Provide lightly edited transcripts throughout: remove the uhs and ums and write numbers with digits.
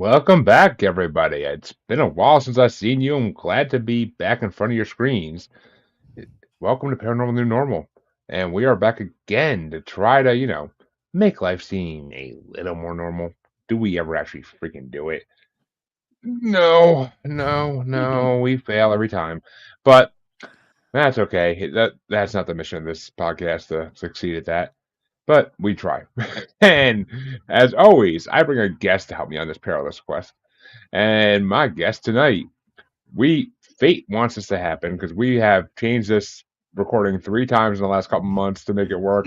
Welcome back, everybody. It's been a while since I've seen you. I'm glad to be back in front of your screens. Welcome to Paranormal New Normal. And we are back again to try to, make life seem a little more normal. Do we ever actually freaking do it? No, no, no. We fail every time. But that's okay. That's not the mission of this podcast to succeed at that. But we try. And as always, I bring a guest to help me on this perilous quest. And my guest tonight, we fate wants this to happen because we have changed this recording 3 times in the last couple months to make it work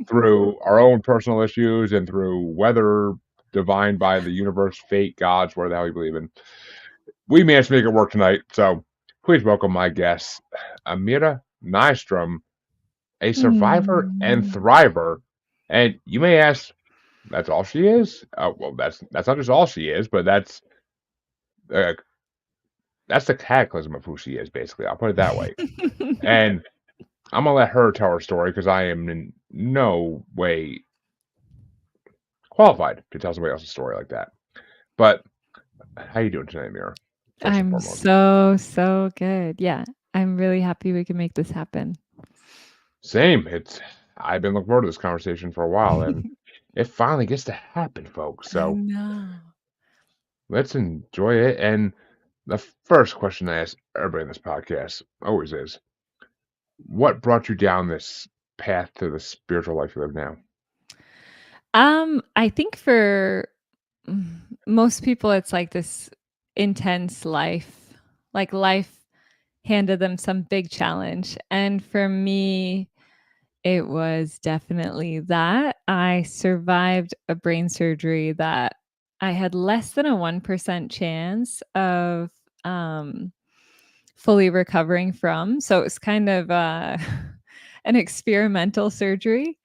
through our own personal issues and through weather divined by the universe, fate, gods, whatever the hell you believe in. We managed to make it work tonight. So please welcome my guest, Amira Nystrom, a survivor and Mm. thriver. And you may ask, that's all she is? Well, that's not just all she is, but uh, that's the cataclysm of who she is, basically. I'll put it that way. And I'm gonna let her tell her story because I am in no way qualified to tell somebody else's story like that. But how you doing tonight, Mira? First and I'm foremost. so good. Yeah, I'm really happy we can make this happen. Same. I've been looking forward to this conversation for a while, and it finally gets to happen, folks. I So know. let's enjoy it. And the first question I ask everybody in this podcast always is, what brought you down this path to the spiritual life you live now? I think for most people, it's like this intense life. Like life handed them some big challenge, and for me, it was definitely that. I survived a brain surgery that I had less than a 1% chance of um, fully recovering from. So it was kind of an experimental surgery.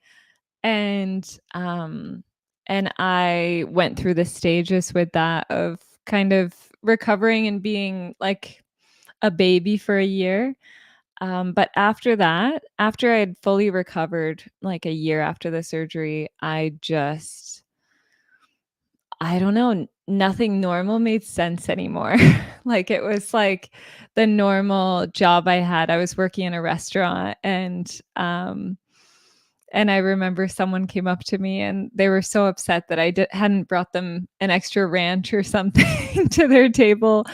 And and I went through the stages with that of kind of recovering and being like a baby for a year. But after that, after I had fully recovered, like a year after the surgery, I don't know, nothing normal made sense anymore. Like it was like the normal job I had. I was working in a restaurant and I remember someone came up to me and they were so upset that hadn't brought them an extra ranch or something to their table.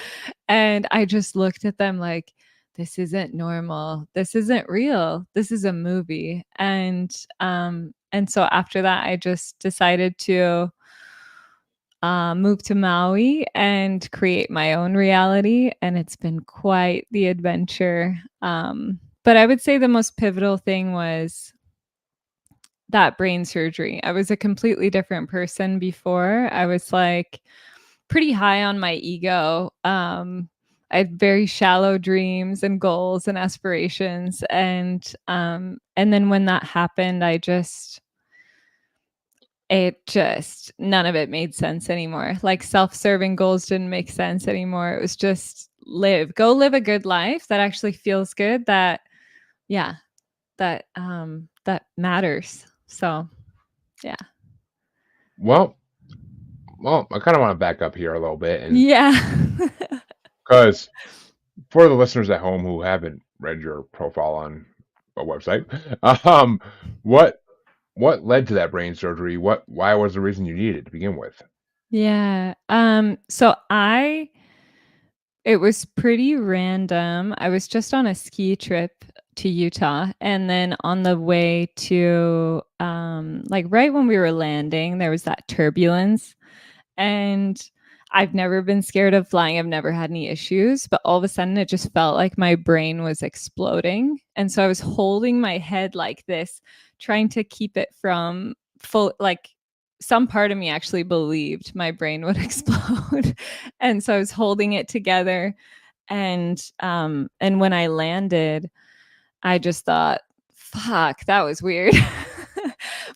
And I just looked at them like, this isn't normal. This isn't real. This is a movie. And so after that, I just decided to move to Maui and create my own reality. And it's been quite the adventure. But I would say the most pivotal thing was that brain surgery. I was a completely different person before. I was like pretty high on my ego. I had very shallow dreams and goals and aspirations. And then when that happened, it just none of it made sense anymore. Like self-serving goals didn't make sense anymore. It was just go live a good life that actually feels good, that yeah, that matters. So, yeah. Well, I kind of want to back up here a little bit, and Yeah. because for the listeners at home who haven't read your profile on a website, um, what led to that brain surgery? Why was the reason you needed it to begin with? Yeah. It was pretty random. I was just on a ski trip to Utah, and then on the way to like right when we were landing, there was that turbulence. And I've never been scared of flying. I've never had any issues, but all of a sudden it just felt like my brain was exploding. And so I was holding my head like this, trying to keep it from full, like some part of me actually believed my brain would explode. And so I was holding it together. And when I landed, I just thought, fuck, that was weird.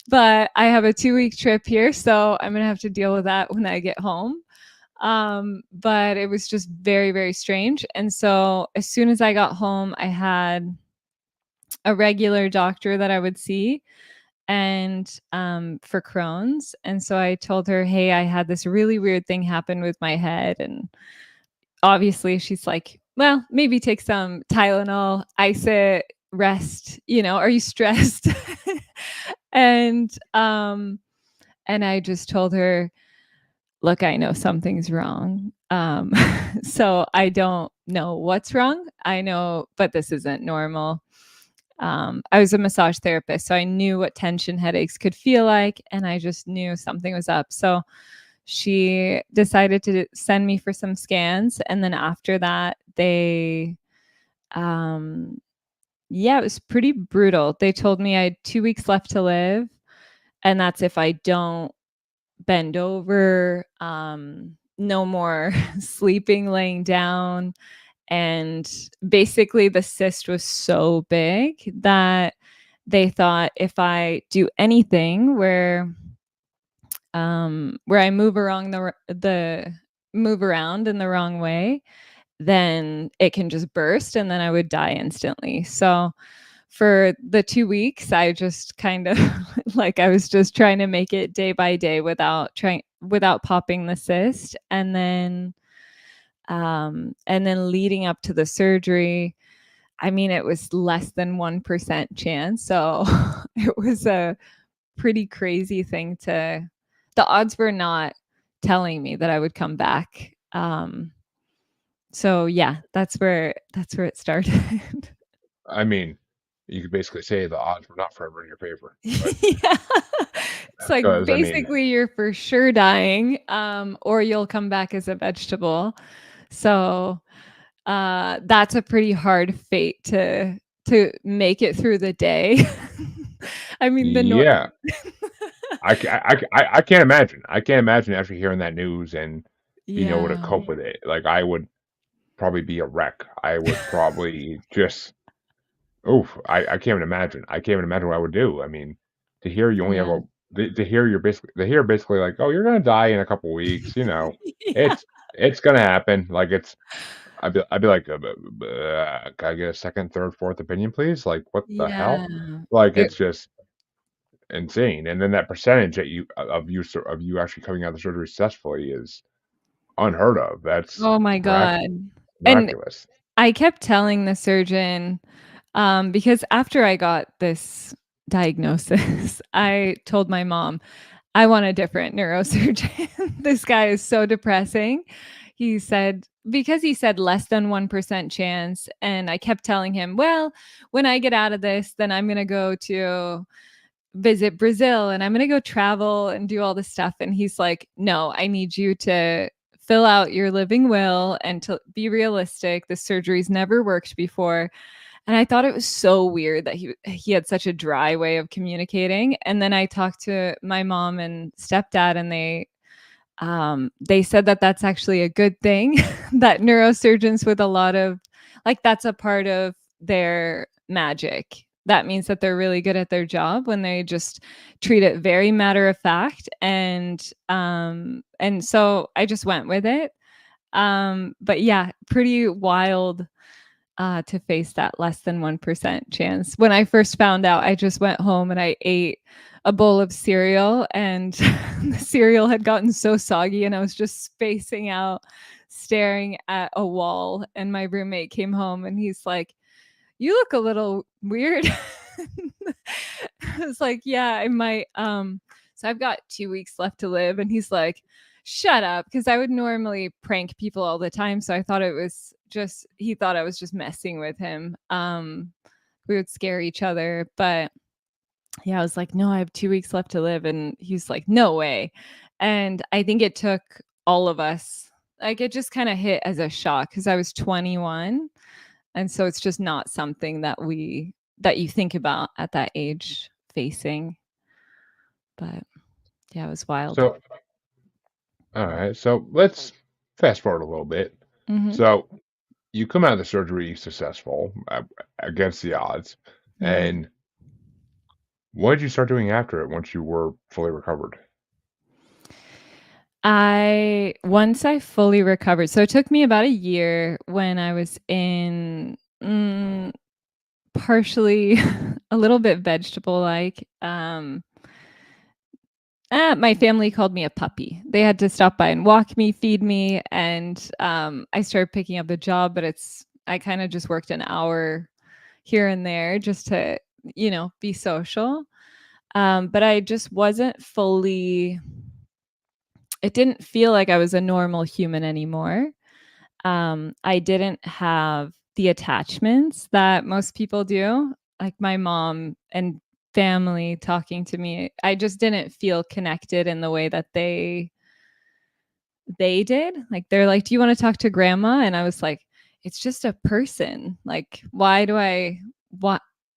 But I have a 2-week trip here, so I'm gonna have to deal with that when I get home. But it was just very, very strange. And so as soon as I got home, I had a regular doctor that I would see. and for Crohn's. And so I told her, hey, I had this really weird thing happen with my head. And obviously she's like, well, maybe take some Tylenol, ice it, rest, are you stressed? and and I just told her, look, I know something's wrong. So I don't know what's wrong. I know, but this isn't normal. I was a massage therapist, so I knew what tension headaches could feel like, and I just knew something was up. So she decided to send me for some scans, and then after that, um, yeah, it was pretty brutal. They told me I had 2 weeks left to live, and that's if I don't bend over, no more sleeping laying down. And basically, the cyst was so big that they thought if I do anything where I move around in the wrong way, then it can just burst and then I would die instantly. So for the 2 weeks, I just kind of like I was just trying to make it day by day without popping the cyst. And then leading up to the surgery, I mean, it was less than 1% chance. So it was a pretty crazy thing the odds were not telling me that I would come back. So yeah, that's where it started. I mean, you could basically say the odds were not forever in your favor, but Yeah. It's like because I mean, basically you're for sure dying, or you'll come back as a vegetable. So that's a pretty hard fate to make it through the day. I mean, yeah, I can't imagine. I can't imagine actually hearing that news and being able to yeah, cope with it. Like I would probably be a wreck. I would probably just oof. I can't even imagine. I can't even imagine what I would do. I mean, to hear you only have yeah, a to hear basically like, oh, you're gonna die in a couple weeks. yeah, It's gonna happen. Like it's I'd be like, can I get a second, third, fourth opinion, please? Like, what the yeah. hell? Like, It it's just insane. And then that percentage that of you actually coming out of the surgery successfully is unheard of. That's Oh my god. And miraculous. I kept telling the surgeon, because after I got this diagnosis, I told my mom, I want a different neurosurgeon. This guy is so depressing. Because he said less than 1% chance. And I kept telling him, well, when I get out of this, then I'm going to go to visit Brazil and I'm going to go travel and do all this stuff. And he's like, no, I need you to fill out your living will and to be realistic. The surgery's never worked before. And I thought it was so weird that he had such a dry way of communicating. And then I talked to my mom and stepdad, and they said that that's actually a good thing. That neurosurgeons with a lot of like that's a part of their magic. That means that they're really good at their job when they just treat it very matter of fact. And so I just went with it. But yeah, pretty wild to face that less than 1% chance. When I first found out, I just went home and I ate a bowl of cereal, and the cereal had gotten so soggy, and I was just spacing out, staring at a wall. And my roommate came home and he's like, you look a little weird. I was like, yeah, I might. So I've got 2 weeks left to live. And he's like, shut up. Because I would normally prank people all the time. So I thought he thought I was just messing with him. We would scare each other. But yeah, I was like, no, I have 2 weeks left to live. And he's like, no way. And I think it took all of us, like, it just kind of hit as a shock because I was 21. And so it's just not something that you think about at that age facing. But yeah, it was wild. So, all right. So let's fast forward a little bit. Mhm. So you come out of the surgery successful against the odds, Yeah. and what did you start doing after it once you were fully recovered? I once I fully recovered, so it took me about a year when I was in partially a little bit vegetable-like. My family called me a puppy. They had to stop by and walk me, feed me, and, I started picking up a job, but I kinda just worked an hour here and there just to, be social. But I just wasn't fully it didn't feel like I was a normal human anymore. I didn't have the attachments that most people do, like my mom and family talking to me. I just didn't feel connected in the way that they did. Like they're like, "Do you want to talk to grandma?" And I was like, "It's just a person. Like why do I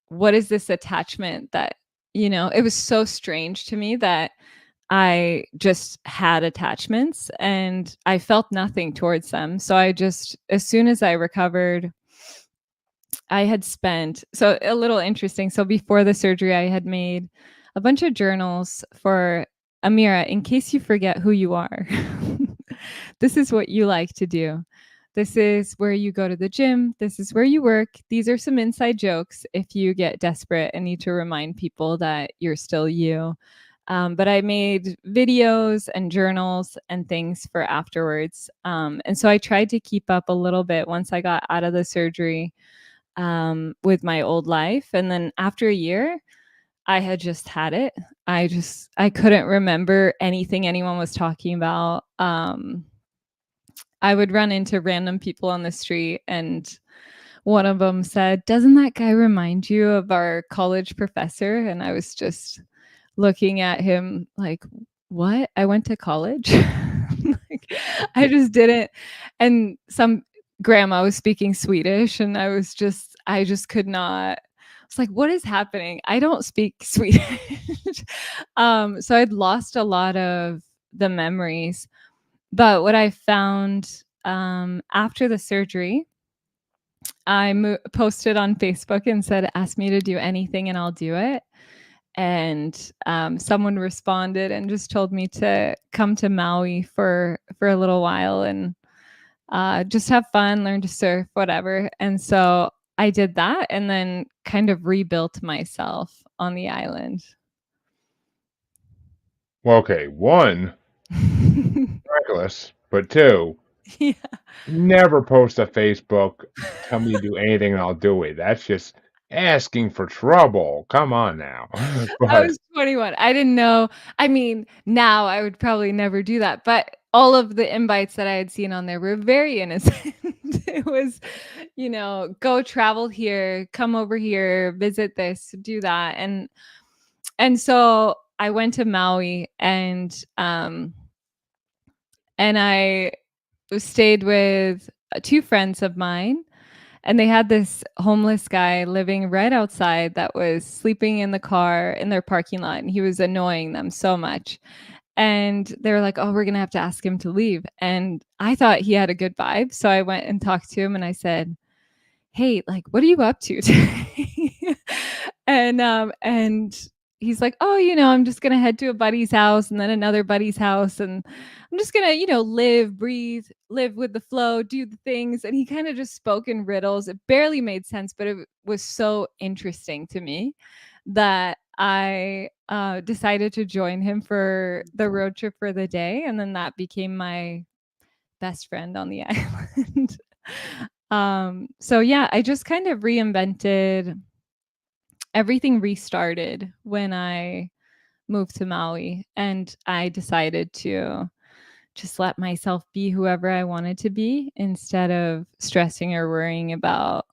what is this attachment that, it was so strange to me that I just had attachments and I felt nothing towards them. So I just, as soon as I recovered, I had spent, so a little interesting. So before the surgery, I had made a bunch of journals for Amira in case you forget who you are. This is what you like to do. This is where you go to the gym. This is where you work. These are some inside jokes if you get desperate and need to remind people that you're still you. But I made videos and journals and things for afterwards. And so I tried to keep up a little bit once I got out of the surgery with my old life. And then after a year, I had just had it. I couldn't remember anything anyone was talking about. I would run into random people on the street, and one of them said, "Doesn't that guy remind you of our college professor?" And I was just looking at him like, "What? I went to college?" Like, I just didn't. And some grandma was speaking Swedish, and I just could not. I was like, "What is happening? I don't speak Swedish." So I'd lost a lot of the memories. But what I found after the surgery, posted on Facebook and said, "Ask me to do anything and I'll do it." And someone responded and just told me to come to Maui for a little while and just have fun, learn to surf, whatever. And so I did that and then kind of rebuilt myself on the island. Well, okay, one, reckless, but two, Yeah. never post to Facebook, tell me to do anything and I'll do it. That's just asking for trouble. Come on now. I But was 21. I didn't know. I mean, now I would probably never do that, but all of the invites that I had seen on there were very innocent. It was, go travel here, come over here, visit this, do that. And so I went to Maui and I stayed with two friends of mine, and they had this homeless guy living right outside that was sleeping in the car in their parking lot, and he was annoying them so much. And they were like, "Oh, we're gonna have to ask him to leave." And I thought he had a good vibe, so I went and talked to him, and I said, "Hey, like, what are you up to today?" And he's like, "Oh, I'm just gonna head to a buddy's house and then another buddy's house, and I'm just gonna, live, breathe, live with the flow, do the things." And he kind of just spoke in riddles. It barely made sense, but it was so interesting to me that I decided to join him for the road trip for the day, and then that became my best friend on the island. So yeah, I just kind of reinvented everything restarted when I moved to Maui, and I decided to just let myself be whoever I wanted to be instead of stressing or worrying about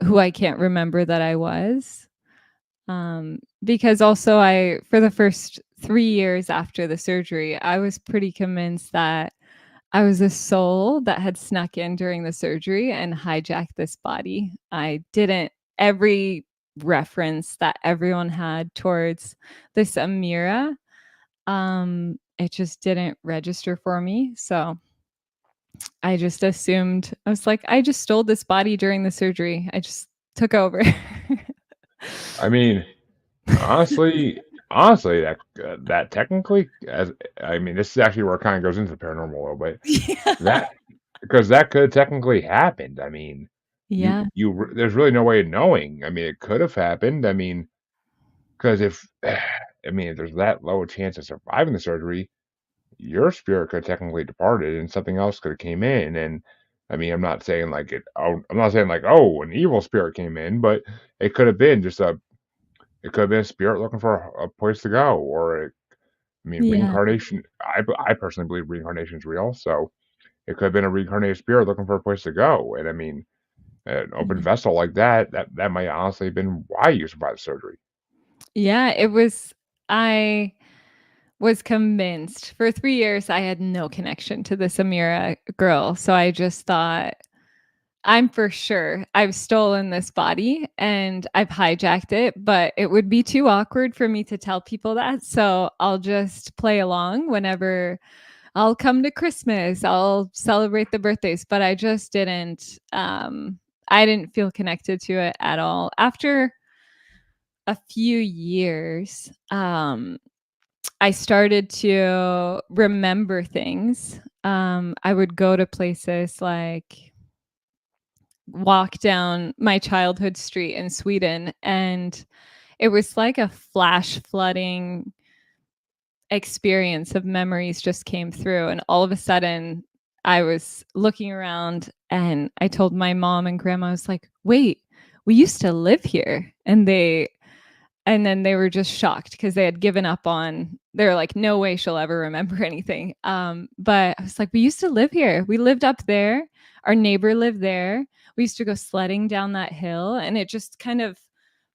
who I can't remember that I was. Because also for the first 3 years after the surgery, I was pretty convinced that I was a soul that had snuck in during the surgery and hijacked this body. I didn't every reference that everyone had towards this Amira, it just didn't register for me. So I just assumed I was like, I just stole this body during the surgery. I just took over. I mean, honestly, that technically, as I mean, this is actually where it kind of goes into the paranormal a little bit. Yeah. That because that could technically happened. I mean, Yeah. there's really no way of knowing. I mean, it could have happened. I mean, because if I mean, if there's that low a chance of surviving the surgery, your spirit could have technically departed and something else could have came in. And I mean, I'm not saying like, oh, an evil spirit came in, but it could have been it could have been a spirit looking for a place to go, I mean, Yeah. reincarnation. I personally believe reincarnation is real, so it could have been a reincarnated spirit looking for a place to go. And I mean, an open Yeah. vessel like that might honestly have been why you survived surgery. Yeah, it was I was convinced. For 3 years, I had no connection to this Amira girl, so I just thought, "I'm for sure I've stolen this body and I've hijacked it, but it would be too awkward for me to tell people that, so I'll just play along whenever I'll come to Christmas, I'll celebrate the birthdays," but I didn't feel connected to it at all. After a few years, I started to remember things. I would go to places like walk down my childhood street in Sweden, and it was like a flash flooding experience of memories just came through. And all of a sudden, I was looking around and I told my mom and grandma, I was like, wait, we used to live here. And then they were just shocked because they had given up on they're like, "No way she'll ever remember anything." But I was like, "We used to live here. We lived up there. Our neighbor lived there. We used to go sledding down that hill," and it just kind of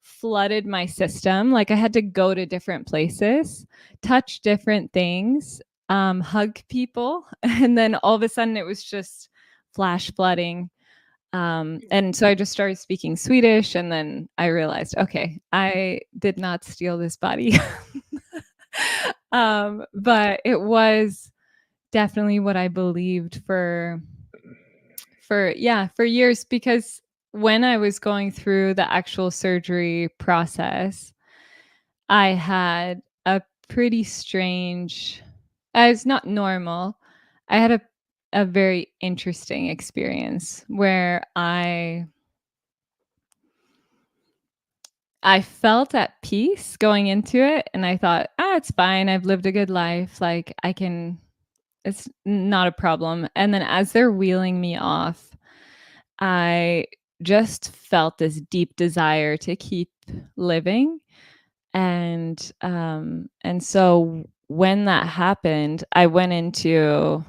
flooded my system. Like, I had to go to different places, touch different things, hug people, and then all of a sudden it was just flash flooding. And so I just started speaking Swedish, and then I realized, okay, I did not steal this body. But it was definitely what I believed for years, because when I was going through the actual surgery process, I had a pretty strange, it's not normal. I had a very interesting experience where I felt at peace going into it, and I thought, "Ah, it's fine. I've lived a good life. Like, it's not a problem." And then as they're wheeling me off, I just felt this deep desire to keep living. And so when that happened, I went into,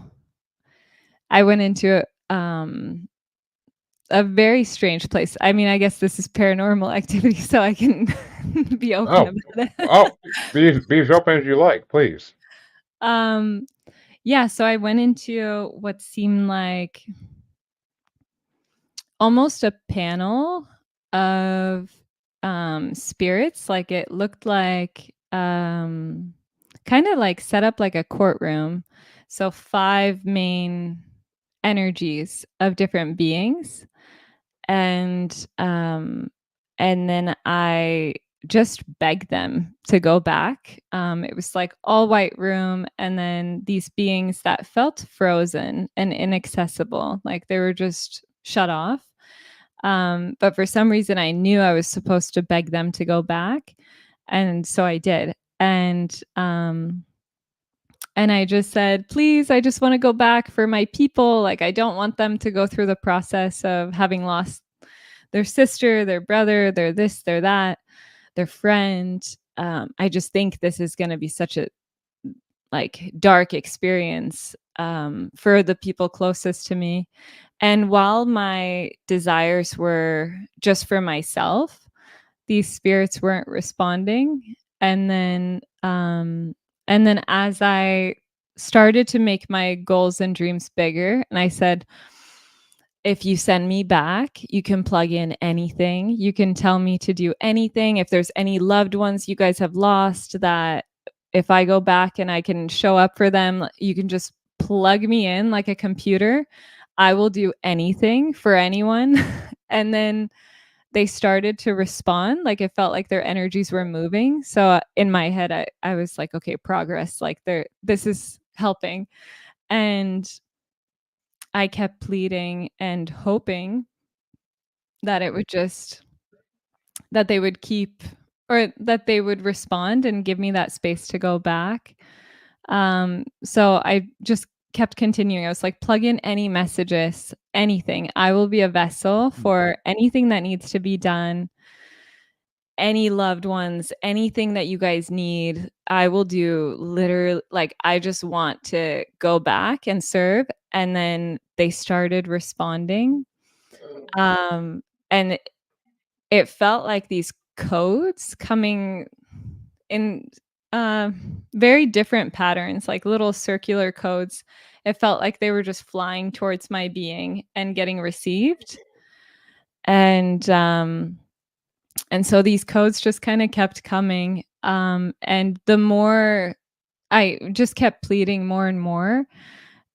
a very strange place. I mean, I guess this is paranormal activity, so I can be open Oh, about it. oh, be as open as you like, please. Um, yeah, so I went into what seemed like almost a panel of, spirits. Like, it looked like, kinda like set up like a courtroom. So 5 main energies of different beings. And, and then I just begged them to go back. It was like all white room, and then these beings that felt frozen and inaccessible, like they were just shut off. But for some reason, I knew I was supposed to beg them to go back, and so I did. And I just said, please, I just want to go back for my people. Like, I don't want them to go through the process of having lost their sister, their brother, their this, their that, their friend. I just think this is going to be such a like dark experience, for the people closest to me. And while my desires were just for myself, these spirits weren't responding. And then, as I started to make my goals and dreams bigger, and I said, if you send me back, you can plug in anything. You can tell me to do anything. If there's any loved ones you guys have lost, that if I go back and I can show up for them, you can just plug me in like a computer. I will do anything for anyone. And then they started to respond. Like, it felt like their energies were moving. So in my head, I was like, okay, progress. Like, this is helping. And I kept pleading and hoping that it would just that they would keep or that they would respond and give me that space to go back. So I just kept continuing. I was like, plug in any messages, anything. I will be a vessel for anything that needs to be done, any loved ones, anything that you guys need. I will do literally, like, I just want to go back and serve. And then they started responding. Um, and it felt like these codes coming in uh, very different patterns, like little circular codes. It felt like they were just flying towards my being and getting received. And and so these codes just kind of kept coming. And the more I just kept pleading more and more,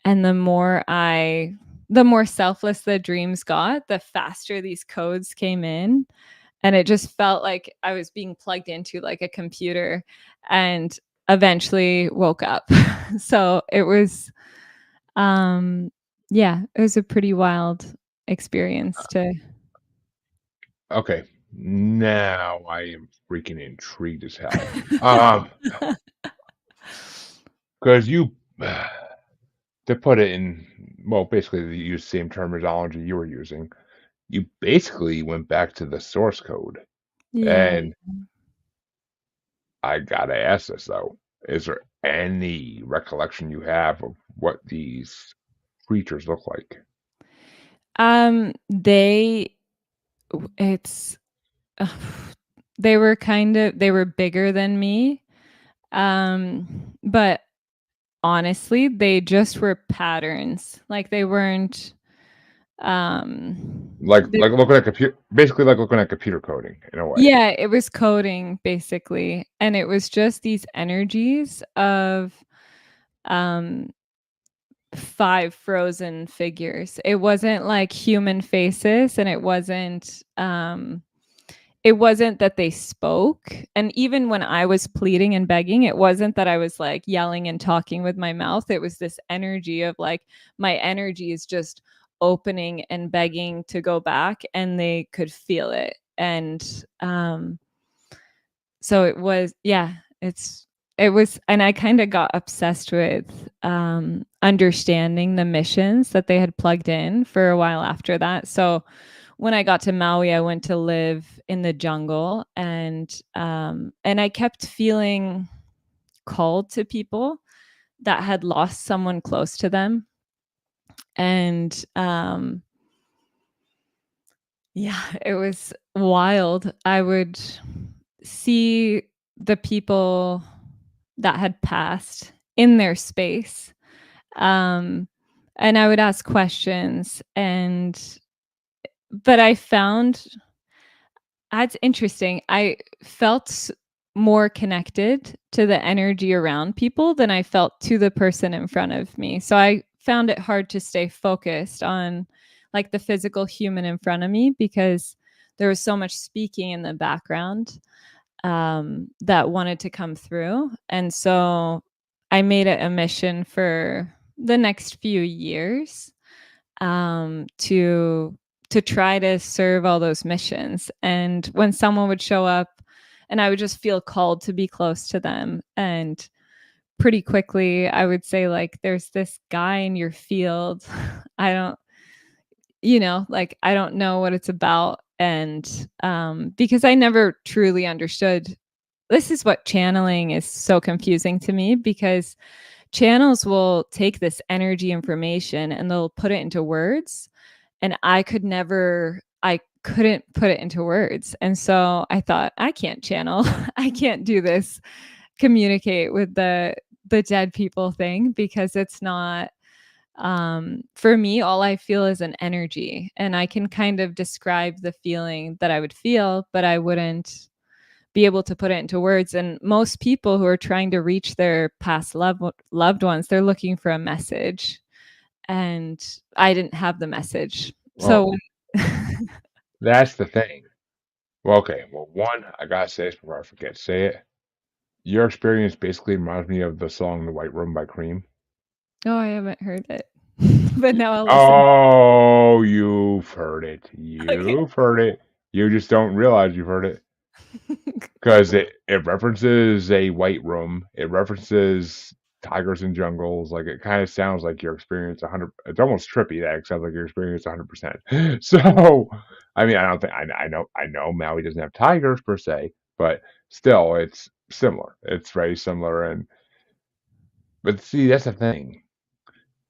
and the more selfless the dreams got, the faster these codes came in. And it just felt like I was being plugged into like a computer and eventually woke up. So it was, um, yeah, it was a pretty wild experience to Okay, now I am freaking intrigued as hell. Um, because you to put it in, well, basically to use the same terminology you were using, you basically went back to the source code. Yeah. And I gotta ask this though, is there any recollection you have of what these creatures look like? They it's they were bigger than me. But honestly, they just were patterns. Like they weren't they Like looking at computer, basically like looking at computer coding in a way. yeah, it was coding basically. And it was just these energies of um 5 frozen figures. It wasn't like human faces, and it wasn't that they spoke. And even when I was pleading and begging, it wasn't that I was like yelling and talking with my mouth. It was this energy of like my energy is just opening and begging to go back, and they could feel it. And so it was, yeah, it was, and I kind of got obsessed with understanding the missions that they had plugged in for a while after that. So when I got to Maui, I went to live in the jungle, and I kept feeling called to people that had lost someone close to them. And yeah, it was wild. I would see the people that had passed in their space. Um, and I would ask questions, but I found that's interesting. I felt more connected to the energy around people than I felt to the person in front of me. So I found it hard to stay focused on like the physical human in front of me because there was so much speaking in the background that wanted to come through. And so I made it a mission for the next few years to try to serve all those missions. And when someone would show up, and I would just feel called to be close to them. And pretty quickly, I would say, like, there's this guy in your field. I don't, like, I don't know what it's about. And because I never truly understood, this is what channeling is so confusing to me because channels will take this energy information and they'll put it into words, and I couldn't put it into words. And so I thought, I can't channel. I can't do this communicate with the dead people thing because it's not for me. All I feel is an energy, and I can kind of describe the feeling that I would feel, but I wouldn't be able to put it into words. And most people who are trying to reach their past loved ones, they're looking for a message, and I didn't have the message. Well, So that's the thing. Well, okay. Well, one, I gotta say this before I forget. Say it. Your experience basically reminds me of the song "The White Room" by Cream. oh, I haven't heard it. But now I'll listen. Oh, you've heard it. Okay. You've heard it. You just don't realize you've heard it. 'Cause it references a white room, it references tigers and jungles, like, it kinda sounds like your experience 100 it's almost trippy that it sounds like your experience 100%. So, I mean, I don't think I know Maui doesn't have tigers per se, but still, it's similar. It's very similar, and but see, that's the thing.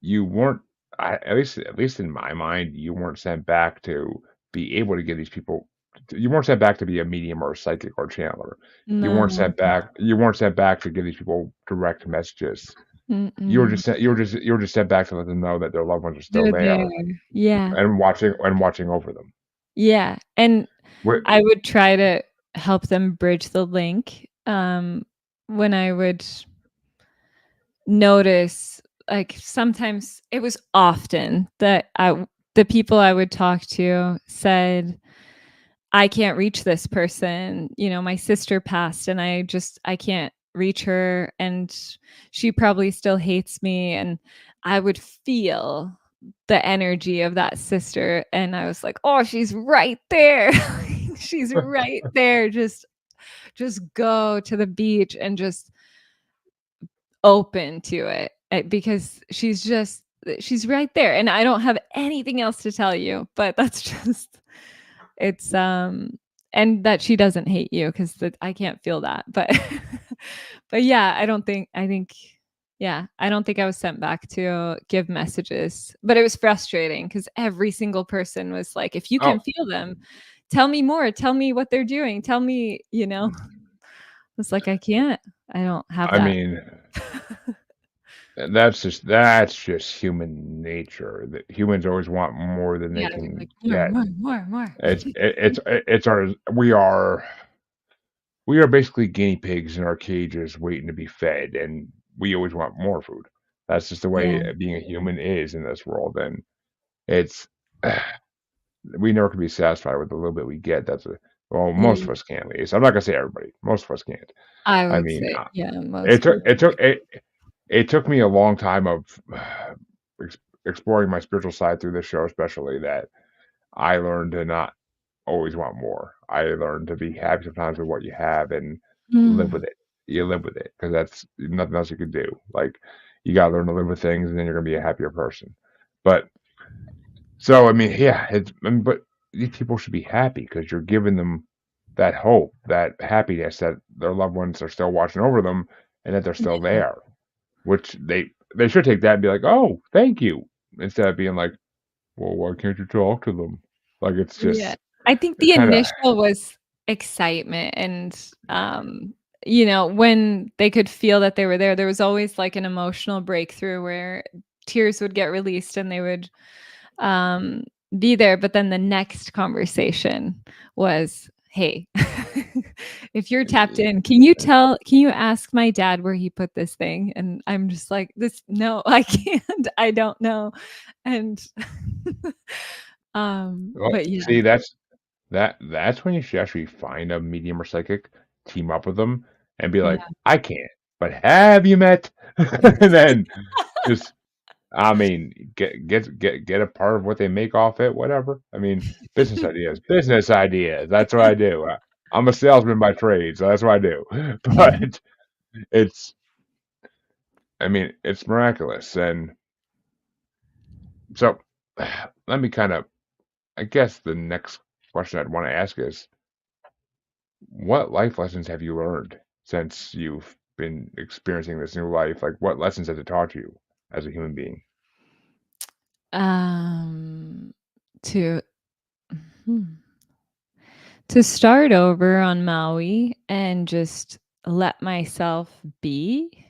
You weren't at least in my mind, you weren't sent back to be able to give these people you weren't sent back to be a medium or a psychic or channeler. No. You weren't sent back to give these people direct messages. Mm-mm. You were just sent back to let them know that their loved ones are still They're there. there Yeah. and watching over them. Yeah, and Where I would try to help them bridge the link, when I would notice, like, sometimes it was often that the people I would talk to said, "I can't reach this person," "My sister passed and I can't reach her, and she probably still hates me," and I would feel the energy of that sister, and I was like, "Oh, she's right there. She's right there. Just go to the beach and just open to it, because she's right there, and I don't have anything else to tell you, but that's just it's, and that she doesn't hate you, 'cause I can't feel that, but but yeah, I think yeah, I don't think I was sent back to give messages, but it was frustrating because every single person was like, "If you can oh, feel them, tell me more, tell me what they're doing, tell me," It's like, "I can't. I don't have I that." mean, that's just human nature, that humans always want more than they Yeah, they're can like, "More, get. more, more, more." It's our we are basically guinea pigs in our cages waiting to be fed, and we always want more food. That's just the way Yeah. being a human is in this world, and it's we never can be satisfied with the little bit we get. Well, most of Yeah. us can't, at least. I'm not gonna say everybody. Most of us can't. I I would mean, say, yeah, it most took people. it took it took me a long time of ex exploring my spiritual side through this show, especially that I learned to not always want more. I learned to be happy sometimes with what you have and live Mm. with it. You live with it because that's nothing else you could do. Like you gotta learn to live with things, and then you're gonna be a happier person. But so I mean, yeah, but these people should be happy because you're giving them that hope, that happiness that their loved ones are still watching over them and that they're still Yeah. there. Which they should take that and be like, "Oh, thank you," instead of being like, "Well, why can't you talk to them?" Like, it's Yeah. just I think it the kinda initial was excitement and, when they could feel that they were there was always, like, an emotional breakthrough where tears would get released and they would, um, be there, but then the next conversation was, "Hey, if you're tapped in, can you ask my dad where he put this thing?" And I'm just like, "This no, I can't. I don't know." And, well, but yeah, see, that's when you should actually find a medium or psychic, team up with them, and be like, yeah. "I can't, but have you met?" And then just I mean, get a part of what they make off it, whatever. I mean, business ideas. That's what I do. I'm a salesman by trade, so that's what I do. But it's, I mean, it's miraculous. And so, let me kind of, I guess the next question I'd want to ask is, what life lessons have you learned since you've been experiencing this new life? Like, what lessons has it taught you as a human being? Um, to hmm, to start over on Maui and just let myself be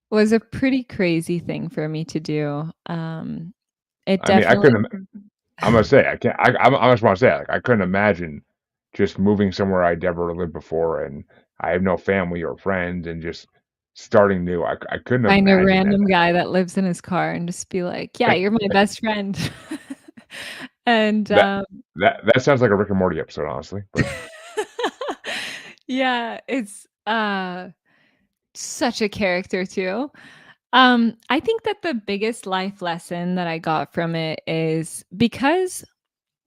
was a pretty crazy thing for me to do. It I mean, I definitely couldn't. I'm gonna say I can't. I just want to say like I couldn't imagine just moving somewhere I'd never lived before, and I have no family or friends, and just starting new. I couldn't find a imagine that. random guy that lives in his car and just be like, "Yeah, And you're my best friend." And, that that sounds like a Rick and Morty episode, honestly. But yeah, it's, such a character too. I think that the biggest life lesson that I got from it is because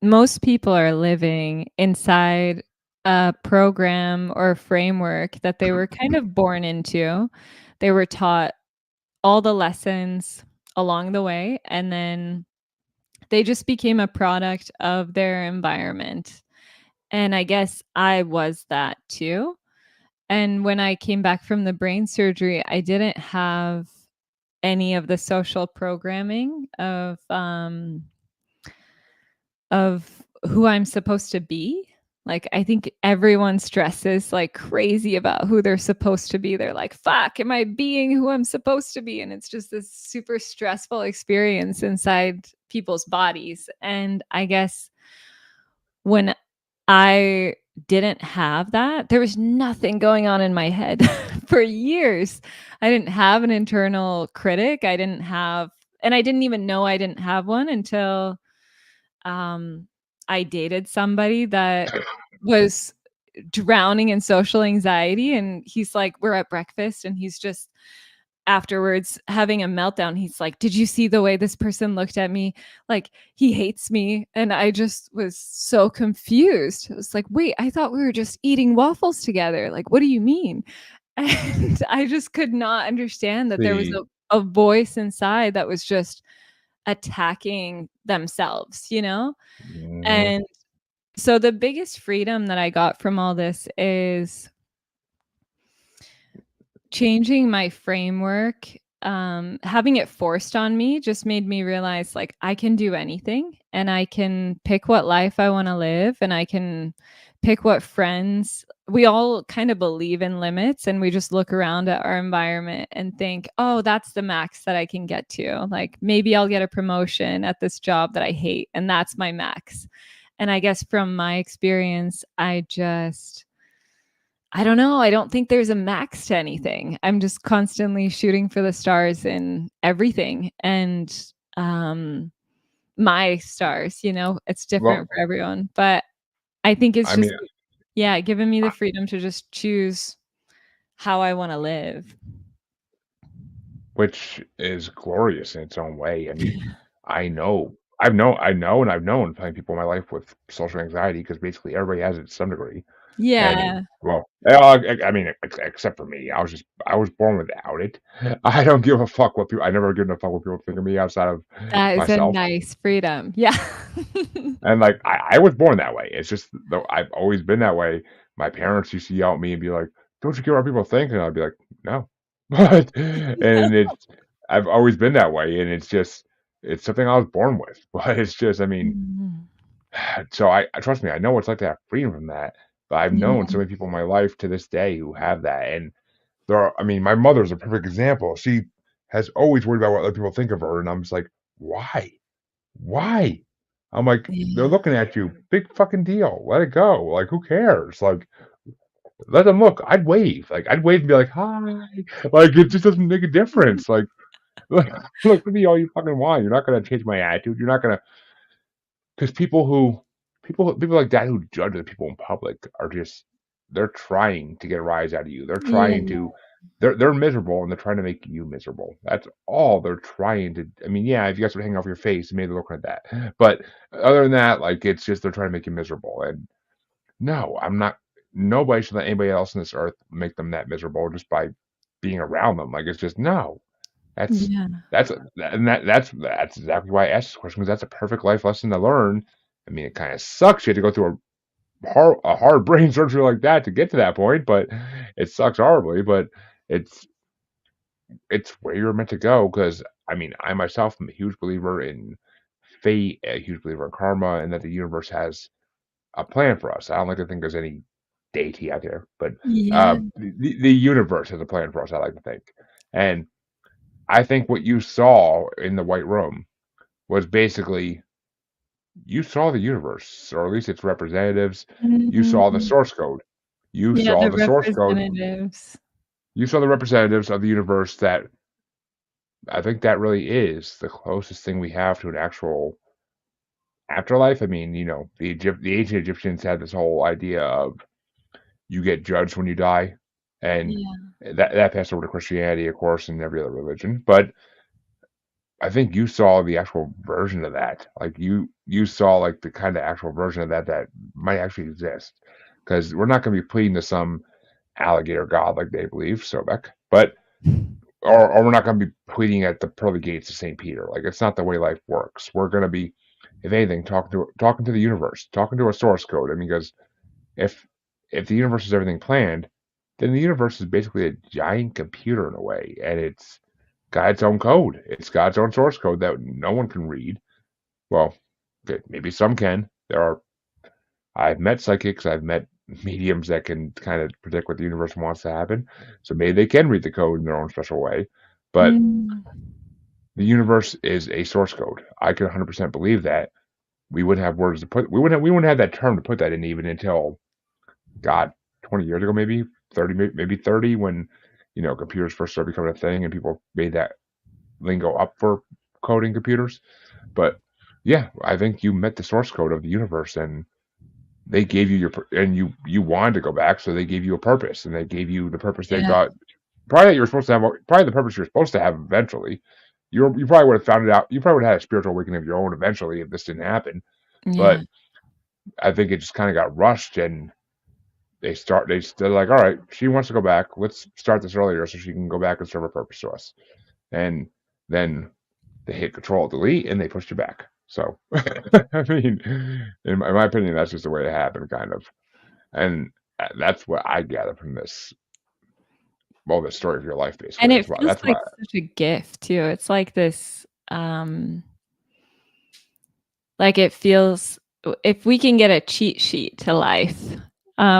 most people are living inside a program or framework that they were kind of born into. They were taught all the lessons along the way, and then they just became a product of their environment. And I guess I was that too. And when I came back from the brain surgery, I didn't have any of the social programming of who I'm supposed to be. Like, I think everyone stresses like crazy about who they're supposed to be. They're like, fuck, am I being who I'm supposed to be? And it's just this super stressful experience inside people's bodies. And I guess when I didn't have that, there was nothing going on in my head for years. I didn't have an internal critic. And I didn't even know I didn't have one until um, I dated somebody that was drowning in social anxiety. And he's like, we're at breakfast and he's just afterwards having a meltdown. He's like, did you see the way this person looked at me? Like, he hates me. And I just was so confused. I was like, wait, I thought we were just eating waffles together. Like, what do you mean? And I just could not understand that there was See, a voice inside that was just attacking themselves, you know? mhm. And so the biggest freedom that I got from all this is changing my framework. Having it forced on me just made me realize like I can do anything and I can pick what life I want to live and I can pick what friends. We all kind of believe in limits and we just look around at our environment and think, oh, that's the max that I can get to. Like maybe I'll get a promotion at this job that I hate and that's my max. And I guess from my experience, I don't know. I don't think there's a max to anything. I'm just constantly shooting for the stars in everything. And um my stars, it's Well, different for everyone. But I think it's I mean, just yeah, giving me the freedom to just choose how I want to live. which is glorious in its own way. I mean, I know, and I've known plenty of people in my life with social anxiety because basically everybody has it to some degree. And Yeah. well, I mean, except for me, I was born without it. I don't give a fuck what people. I never give a fuck what people think of me outside of That is a myself. nice freedom. Yeah. And like I was born that way. It's just though I've always been that way. My parents used to yell at me and be like, "Don't you care what people think?" And I'd be like, "No." But and it's I've always been that way, and it's something I was born with. But it's just I mean, Mhm. so trust me, I know what it's like to have freedom from that. But I've known Yeah. so many people in my life to this day who have that, and there are. I mean, my mother's a perfect example. She has always worried about what other people think of her, and I'm just like, why? Why? I'm like, "They're Yeah. looking at you. Big fucking deal. Let it go. Like, who cares? Like, let them look." I'd wave. Like, I'd wave and be like, "Hi." Like, it just doesn't make a difference. Like, look at me all you fucking want. You're not gonna change my attitude. You're not gonna 'cause people like that who judge other people in public are just they're trying to get a rise out of you. They're Yeah. trying to they're miserable and they're trying to make you miserable. That's all they're trying to I mean, yeah, if you guys would hang off your face, maybe look like that. But other than that, like it's just they're trying to make you miserable. And no, I'm not nobody should let anybody else on this earth make them that miserable just by being around them. Like it's just no. That's Yeah. that's that's exactly why I asked this question, because that's a perfect life lesson to learn. I mean, it kinda sucks you had to go through a hard brain surgery like that to get to that point, but it sucks horribly, but it's it's where you're meant to go. Because I mean, I myself am a huge believer in fate, a huge believer in karma, and that the universe has a plan for us. I don't like to think there's any deity out there, but, Yeah. the universe has a plan for us, I like to think, and I think what you saw in the White Room was basically you saw the universe, or at least its representatives. You saw the Mhm. source code. You Yeah, saw the the source code. representatives. You saw the representatives of the universe that I think that really is the closest thing we have to an actual afterlife. I mean, the ancient Egyptians had this whole idea of you get judged when you die, and Yeah. that passed over to Christianity, of course, and every other religion. But I think you saw the actual version of that. Like you saw like the kind of actual version of that that might actually exist. Because we're not going to be pleading to some alligator god like they believe, Sobek, but or we're not going to be pleading at the pearly gates of St. Peter. Like it's not the way life works. We're going to be, if anything, talking to the universe, talking to a source code. I mean, because if if the universe is everything planned, then the universe is basically a giant computer in a way, and it's got its own code. It's got its own source code that no one can read. Well, okay, maybe some can. I've met psychics, I've met mediums that can kind of predict what the universe wants to happen. So maybe they can read the code in their own special way. But Mm. the universe is a source code. I can 100% believe that. We wouldn't have words to put. We wouldn't have that term to put that in even until God 20 years ago, maybe 30, maybe 30, when computers first started becoming a thing and people made that lingo up for coding computers. But yeah, I think you met the source code of the universe, and they gave you and you wanted to go back, so they gave you a purpose, and they gave you the purpose they Yeah. thought probably that you're supposed to have, probably the purpose you're supposed to have eventually. You probably would have found it out. You probably would have had a spiritual awakening of your own eventually if this didn't happen. Yeah. But I think it just kind of got rushed, and they're like, all right, she wants to go back. Let's start this earlier so she can go back and serve her purpose to us. And then they hit Control Delete and they pushed you back. So I mean, in my opinion, that's just the way it happened, kind of. And that's what I gather from this, well, the story of your life, And basically. it That's why. feels That's like why. such a gift too. It's like this, like it feels if we can get a cheat sheet to life,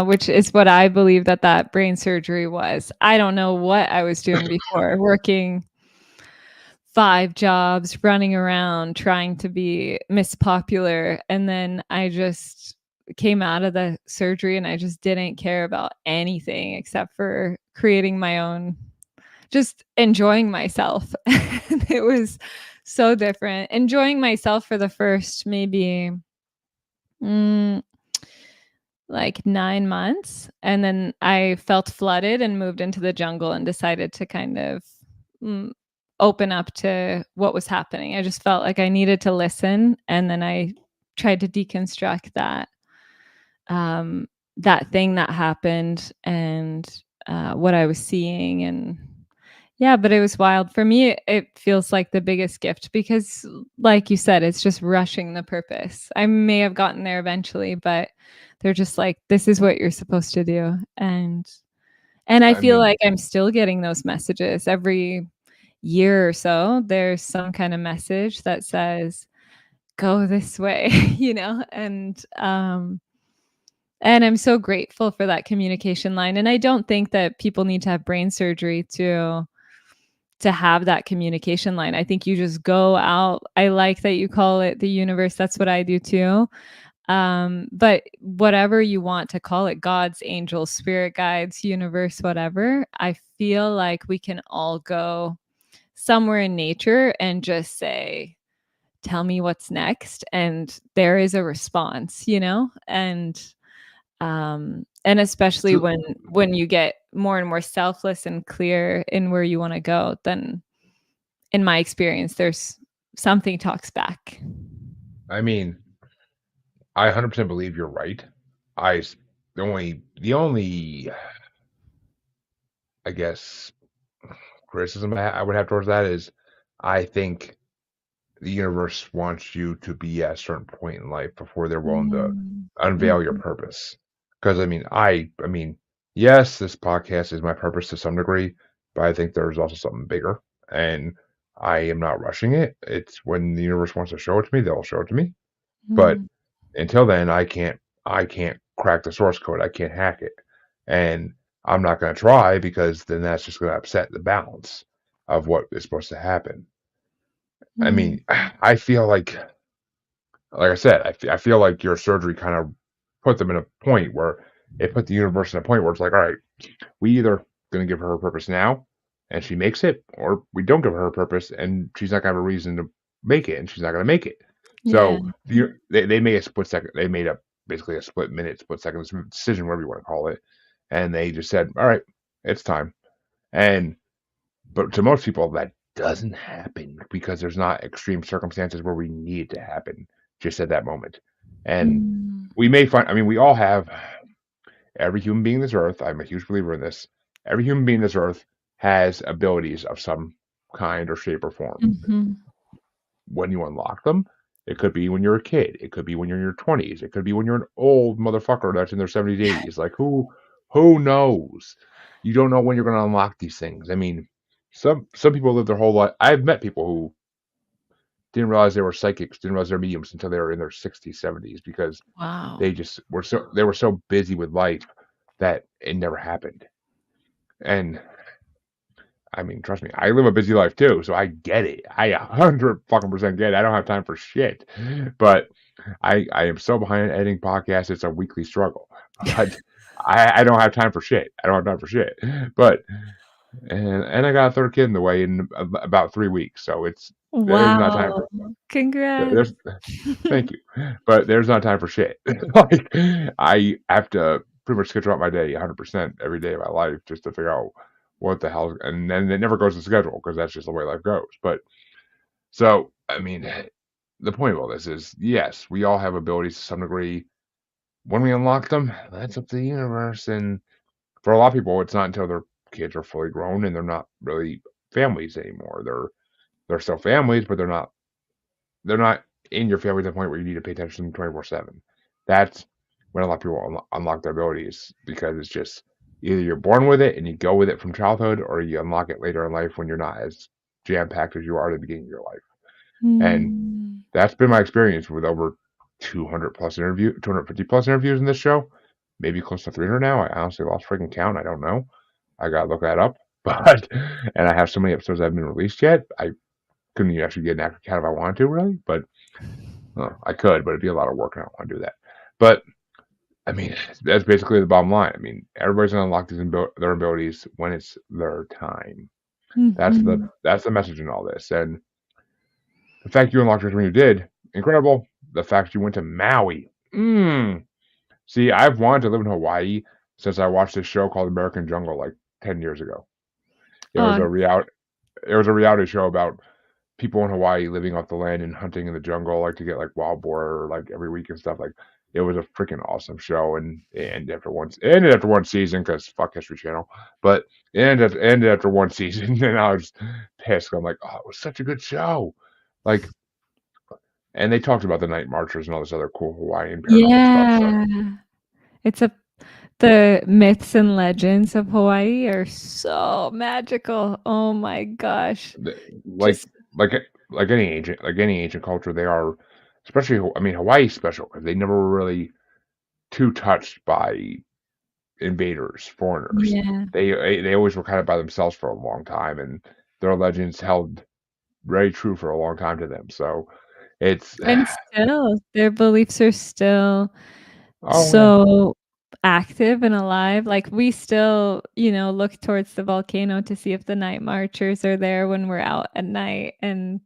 which is what I believe that that brain surgery was. I don't know what I was doing before, working 5 jobs, running around trying to be Miss Popular, and then I just came out of the surgery and I just didn't care about anything except for creating my own, just enjoying myself. And it was so different. Enjoying myself for the first maybe mm, like 9 months. And then I felt flooded and moved into the jungle and decided to kind of mm, open up to what was happening. I just felt like I needed to listen. And then I tried to deconstruct um, that thing that happened and what I was seeing. And yeah, but it was wild. For me, it feels like the biggest gift because, like you said, it's just rushing the purpose. I may have gotten there eventually, but they're just like, this is what you're supposed to do. And I I feel mean, like I'm still getting those messages every year or so. There's some kind of message that says, go this way, and I'm so grateful for that communication line. And I don't think that people need to have brain surgery to have that communication line. I think you just go out. I like that you call it the universe. That's what I do too. But whatever you want to call it, God's angels, spirit guides, universe, whatever, I feel like we can all go somewhere in nature and just say, tell me what's next. And there is a response, and especially so, when you get more and more selfless and clear in where you want to go, then in my experience there's something talks back. I mean, I 100% believe you're right. I s- the only I guess criticism I would have towards that is I think the universe wants you to be at a certain point in life before they're willing to Mm. unveil your Mhm. purpose. Because I mean, yes, this podcast is my purpose to some degree, but I think there's also something bigger, and I am not rushing it. It's when the universe wants to show it to me, they'll show it to me. But Mm. until then, I can't crack the source code. I can't hack it, and I'm not going to try because then that's just going to upset the balance of what is supposed to happen. I Mm. mean, I feel like I said, I feel like your surgery kind of put them in a point where it put the universe in a point where it's like, all right, we either going to give her her purpose now and she makes it, or we don't give her her purpose and she's not going to have a reason to make it and she's not going to make it. Yeah. So they made a split second, they made a basically a split minute, split second decision, whatever you want to call it. And they just said, all right. It's time. And but to most people, that doesn't happen because there's not extreme circumstances where we need it to happen just at that moment. And Mm. we may find, I mean, we all have, every human being on this earth, I'm a huge believer in this, every human being on this earth has abilities of some kind or shape or form. Mhm. When you unlock them, it could be when you're a kid, it could be when you're in your 20s, it could be when you're an old motherfucker that's in their 70s, 80s. Like who knows? You don't know when you're going to unlock these things. I mean, some people live their whole life. I've met people who didn't realize they were psychics, didn't realize they're mediums until they were in their 60s, 70s because Wow. they just were so busy with life that it never happened. And I mean, trust me, I live a busy life too, so I get it. I 100% get it. I don't have time for shit, but I am so behind editing podcasts. It's a weekly struggle, but I don't have time for shit. I don't have time for shit. But and I got a third kid in the way in about 3 weeks, so there's not time Wow. for Congrats. there's thank you, but there's not time for shit. Like I have to pretty much schedule out my day 100% every day of my life just to figure out what the hell, and then it never goes to schedule because that's just the way life goes. But so I mean, the point of all this is, yes, we all have abilities to some degree. When we unlock them, that's up to the universe. And for a lot of people, it's not until their kids are fully grown and they're not really families anymore. They're still families, but they're not in your family to the point where you need to pay attention 24/7. That's when a lot of people unlock their abilities because it's just either you're born with it and you go with it from childhood, or you unlock it later in life when you're not as jam packed as you are at the beginning of your life. And Mm. that's been my experience with over 250 plus interviews in this show, maybe close to 300 now. I honestly lost freaking count. I don't know. I gotta look that up. But and I have so many episodes that haven't been released yet. I couldn't even actually get an accurate count if I wanted to, really. But I could, but it'd be a lot of work, and I don't want to do that. But I mean, that's basically the bottom line. I mean, everybody's gonna unlock their abilities when it's their time. Mhm. That's the message in all this. And the fact you unlocked yours when you did, incredible. The fact you went to Maui, see, I've wanted to live in Hawaii since I watched this show called American Jungle like 10 years ago. It was Oh, a reality. It was a reality show about people in Hawaii living off the land and hunting in the jungle, like to get like wild boar like every week and stuff. Like it was a freaking awesome show, and it ended after one season because fuck History Channel. But it ended after one season, and I was pissed. I'm like, oh, it was such a good show. Like, and they talked about the night marchers and all this other cool Hawaiian paranormal stuff. So yeah. It's a The myths and legends of Hawaii are so magical. Oh my gosh. like Just like like any ancient culture, they are, especially I mean Hawaii's special because they never were really too touched by invaders, foreigners. yeah. They always were kind of by themselves for a long time, and their legends held very true for a long time to them. So it's And still, their beliefs are still oh yeah, so active and alive. Like, we still, look towards the volcano to see if the night marchers are there when we're out at night. And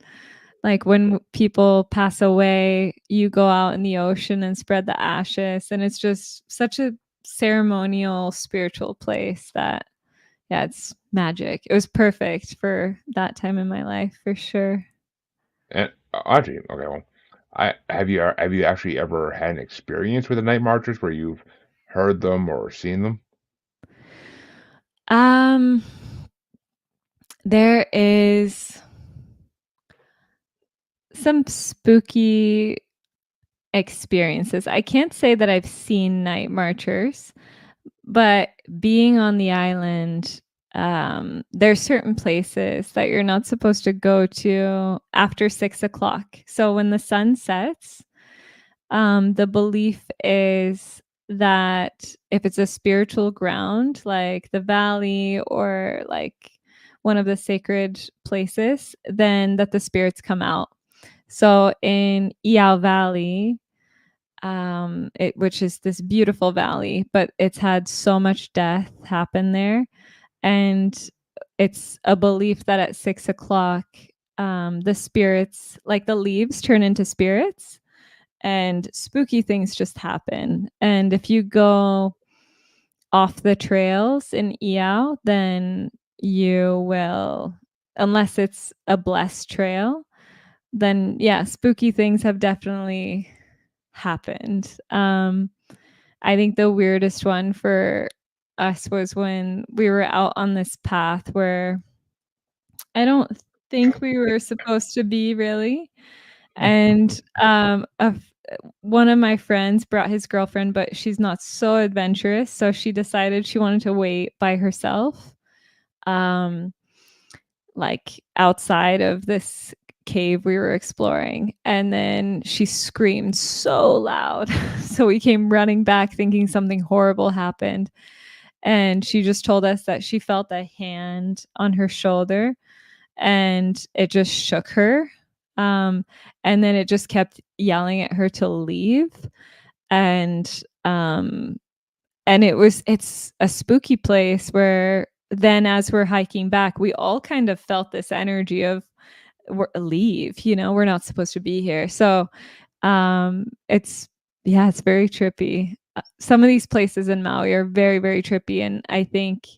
like when people pass away, you go out in the ocean and spread the ashes. And it's just such a ceremonial, spiritual place that, yeah, it's magic. It was perfect for that time in my life for sure. and Audrey, okay, well, I have you actually ever had an experience with the night marchers where you've heard them or seen them? Um, there is some spooky experiences. I can't say that I've seen night marchers, but being on the island, there's certain places that you're not supposed to go to after 6 o'clock. So when the sun sets, the belief is that if it's a spiritual ground, like the valley or like one of the sacred places, then that the spirits come out. So in Iao Valley, which is this beautiful valley, but it's had so much death happen there, and it's a belief that at 6 o'clock, the spirits, like the leaves, turn into spirits, and spooky things just happen. And if you go off the trails in EO, then you will, unless it's a blessed trail, then yeah, spooky things have definitely happened. I think the weirdest one for us was when we were out on this path where I don't think we were supposed to be really. And one of my friends brought his girlfriend, but she's not so adventurous, so she decided she wanted to wait by herself, um, like outside of this cave we were exploring. And then she screamed so loud. So we came running back thinking something horrible happened. And she just told us that she felt a hand on her shoulder and it just shook her. And then it just kept yelling at her to leave. And it's a spooky place where then as we're hiking back, we all kind of felt this energy of leave, we're not supposed to be here. So it's yeah, it's very trippy. Some of these places in Maui are very, very trippy. And I think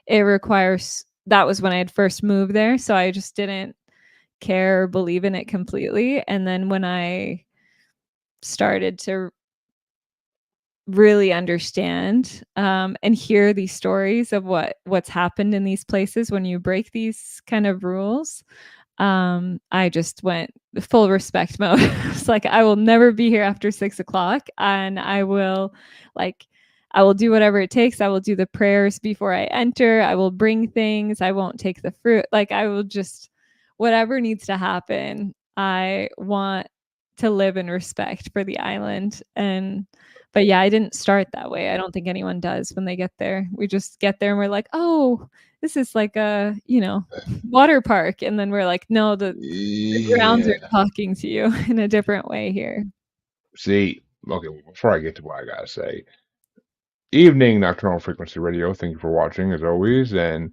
it requires that was when I had first moved there. So I just didn't care or believe in it completely. And then when I started to really understand and hear these stories of what's happened in these places when you break these kind of rules, I just went full respect mode. It's like I will never be here after 6 o'clock, and I will do whatever it takes. I will do the prayers before I enter. I will bring things. I won't take the fruit. Like I will just whatever needs to happen. I want to live in respect for the island. And but yeah, I didn't start that way. I don't think anyone does when they get there. We just get there and we're like, oh, this is like a, water park. And then we're like, no, the grounds Yeah. are talking to you in a different way here. See, okay, well, before I get to what I gotta say, evening Nocturnal Frequency Radio, thank you for watching as always. And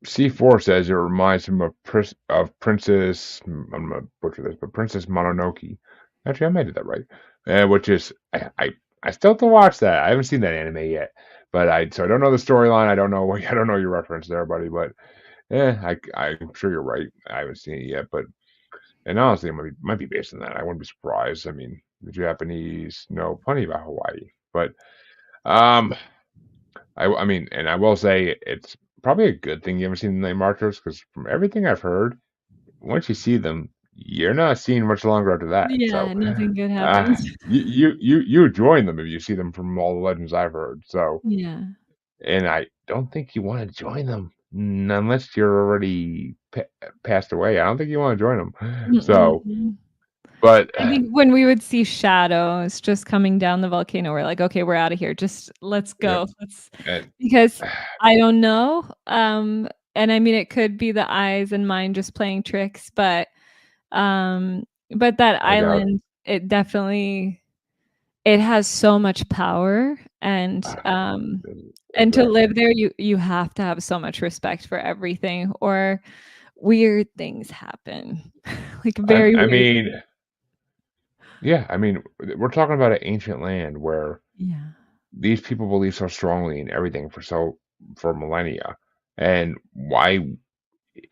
C4 says it reminds him of Princess, I'm gonna butcher this, but Princess Mononoke. Actually, I made it that right. Which is, I still have to watch that. I haven't seen that anime yet. But so I don't know the storyline. I don't know I don't know your reference there, buddy. But I'm sure you're right. I haven't seen it yet, but and honestly, it might be based on that. I wouldn't be surprised. I mean, the Japanese know plenty about Hawaii, but um, I mean, and I will say it's probably a good thing you haven't seen the night marchers because from everything I've heard, once you see them, you're not seeing much longer after that. So, Yeah, nothing good happens. you join them if you see them from all the legends I've heard. So, Yeah. and I don't think you want to join them unless you're already passed away. I don't think you want to join them. So, Mm-mm. but I think when we would see shadows just coming down the volcano, we're like, "Okay, we're out of here. Just let's yeah, go. Let's." and Because I don't know, and I mean, it could be the eyes and mind just playing tricks, but that I doubt island, it has so much power, and to exactly. live there, you have to have so much respect for everything, or weird things happen, like very I weird. mean, yeah, I mean, we're talking about an ancient land where Yeah. these people believe so strongly in everything for millennia, and why?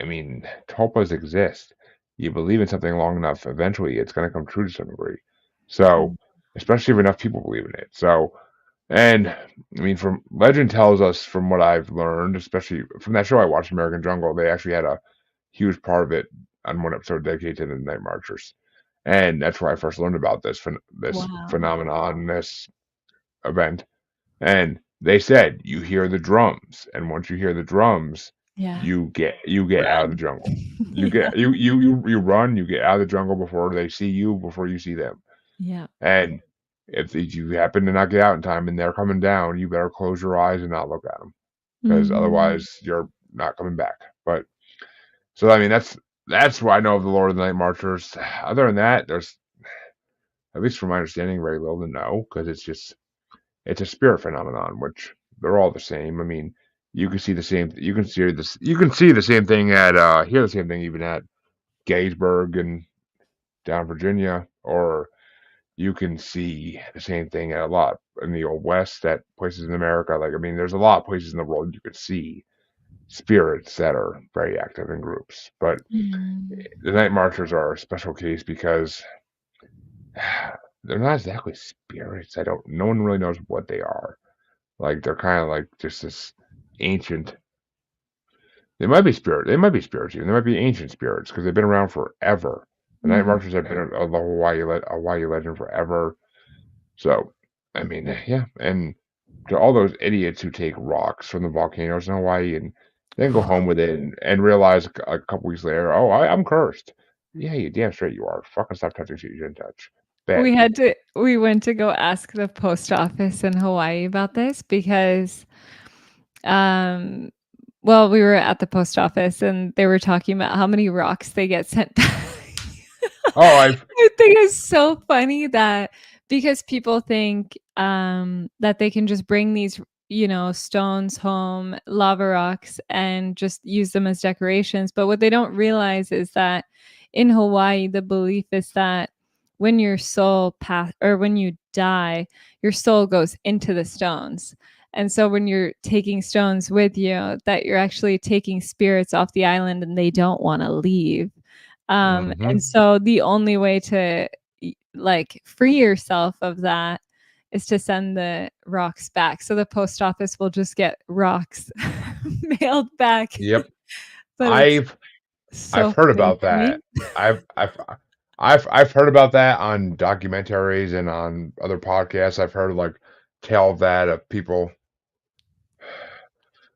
I mean, tulpas exist. You believe in something long enough, eventually it's going to come true to some degree. So, Mm. especially if enough people believe in it. So, and I mean, from legend tells us, from what I've learned, especially from that show I watched, American Jungle, they actually had a huge part of it on one episode dedicated to the Night Marchers, and that's where I first learned about this Wow. phenomenon, this event. And they said you hear the drums, and once you hear the drums, Yeah. you get out of the Run. jungle. You Yeah. get you run, you get out of the jungle before they see you, before you see them. Yeah. And if you happen to not get out in time and they're coming down, you better close your eyes and not look at them because Mhm. otherwise you're not coming back. But so I mean that's what I know of the Lord of the Night Marchers. Other than that, there's at least from my understanding very little to know because it's a spirit phenomenon, which they're all the same. I mean, you can see the same. You can see the same thing at hear the same thing even at Gettysburg and down Virginia, or you can see the same thing a lot in the old west, at places in America. Like, I mean, there's a lot of places in the world you could see spirits that are very active in groups. But Mm. the night marchers are a special case because they're not exactly spirits. I don't. No one really knows what they are. Like, they're kind of like just this ancient. They might be spirit. They might be spirits. Even they might be ancient spirits because they've been around forever. The night Mhm. marchers have been the Hawaii legend forever. So, I mean, yeah, and to all those idiots who take rocks from the volcanoes in Hawaii and then go home with it and realize a couple weeks later, oh, I'm cursed. Yeah, you damn straight you are. Fucking stop touching shit you didn't touch. Bad. We went to go ask the post office in Hawaii about this because, um, well, we were at the post office and they were talking about how many rocks they get sent back. Oh, I've I think it's so funny that because people think, that they can just bring these, stones home, lava rocks, and just use them as decorations. But what they don't realize is that in Hawaii, the belief is that when your soul pass or when you die, your soul goes into the stones. And so when you're taking stones with you, that you're actually taking spirits off the island and they don't want to leave. And hmm so the only way to like free yourself of that is to send the rocks back. So the post office will just get rocks mailed back. Yep. But it's I've I've so heard funny about to me. that. I've I've I've heard about that on documentaries and on other podcasts. I've heard like tell that of people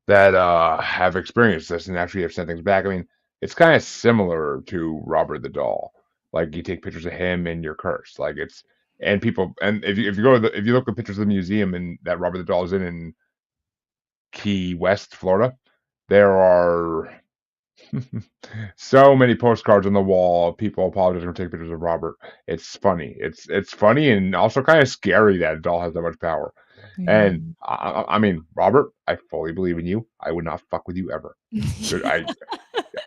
that have experienced this and actually have sent things back. I mean, it's kind of similar to Robert the Doll. Like, you take pictures of him and you're cursed. Like, it's and people and if you go to if you look at pictures of the museum and that Robert the Doll is in Key West, Florida, there are so many postcards on the wall of people apologizing for taking pictures of Robert. It's funny. It's funny and also kind of scary that a doll has that much power. Yeah. And I mean, Robert, I fully believe in you. I would not fuck with you ever.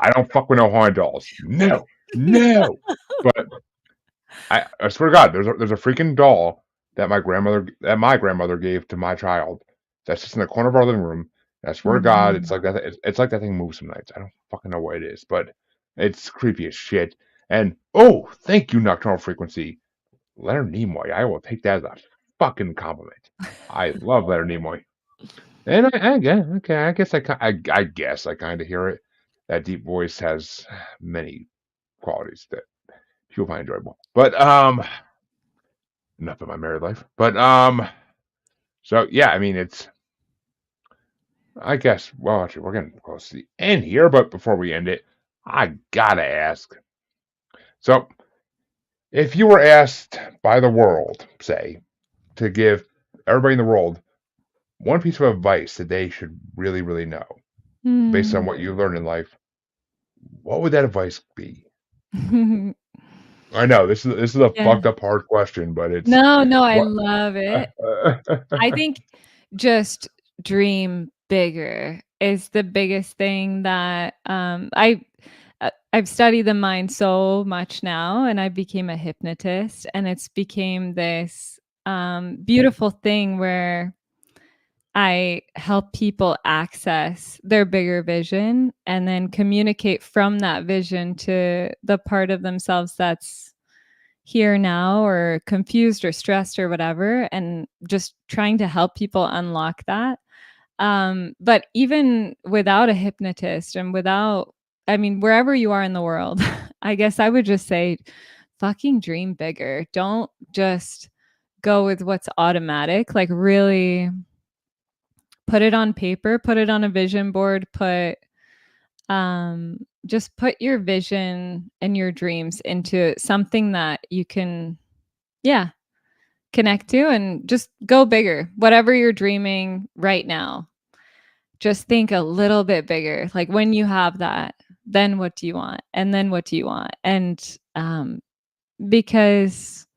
I don't fuck with no haunted dolls. No, no. But I swear to God, there's a freaking doll that my grandmother gave to my child. That's just in the corner of our living room. And I swear to God, it's Mhm. like that. It's like that thing moves some nights. I don't fucking know what it is, but it's creepy as shit. And oh, thank you, Nocturnal Frequency, Leonard Nimoy. I will take that as a fucking compliment. I love Leonard Nimoy, and I guess okay. I guess I kind of hear it. That deep voice has many qualities that people find enjoyable. But enough of my married life. But so yeah, I mean it's I guess well actually we're getting close to the end here, but before we end it, I gotta ask. So if you were asked by the world, say, to give everybody in the world one piece of advice that they should really, really know based on Mm. what you learned in life, what would that advice be? I know this is a Yeah. fucked up hard question, but it's No, no, I what love it. I think just dream bigger is the biggest thing that, I've studied the mind so much now, and I became a hypnotist, and it's became this, beautiful thing where I help people access their bigger vision and then communicate from that vision to the part of themselves that's here now or confused or stressed or whatever, and just trying to help people unlock that. But even without a hypnotist and without, I mean, wherever you are in the world, I guess I would just say, fucking dream bigger. Don't just go with what's automatic. Like, really put it on paper, put it on a vision board, just put your vision and your dreams into something that you can, yeah, connect to, and just go bigger. Whatever you're dreaming right now, just think a little bit bigger. Like, when you have that, then what do you want? And then what do you want? And because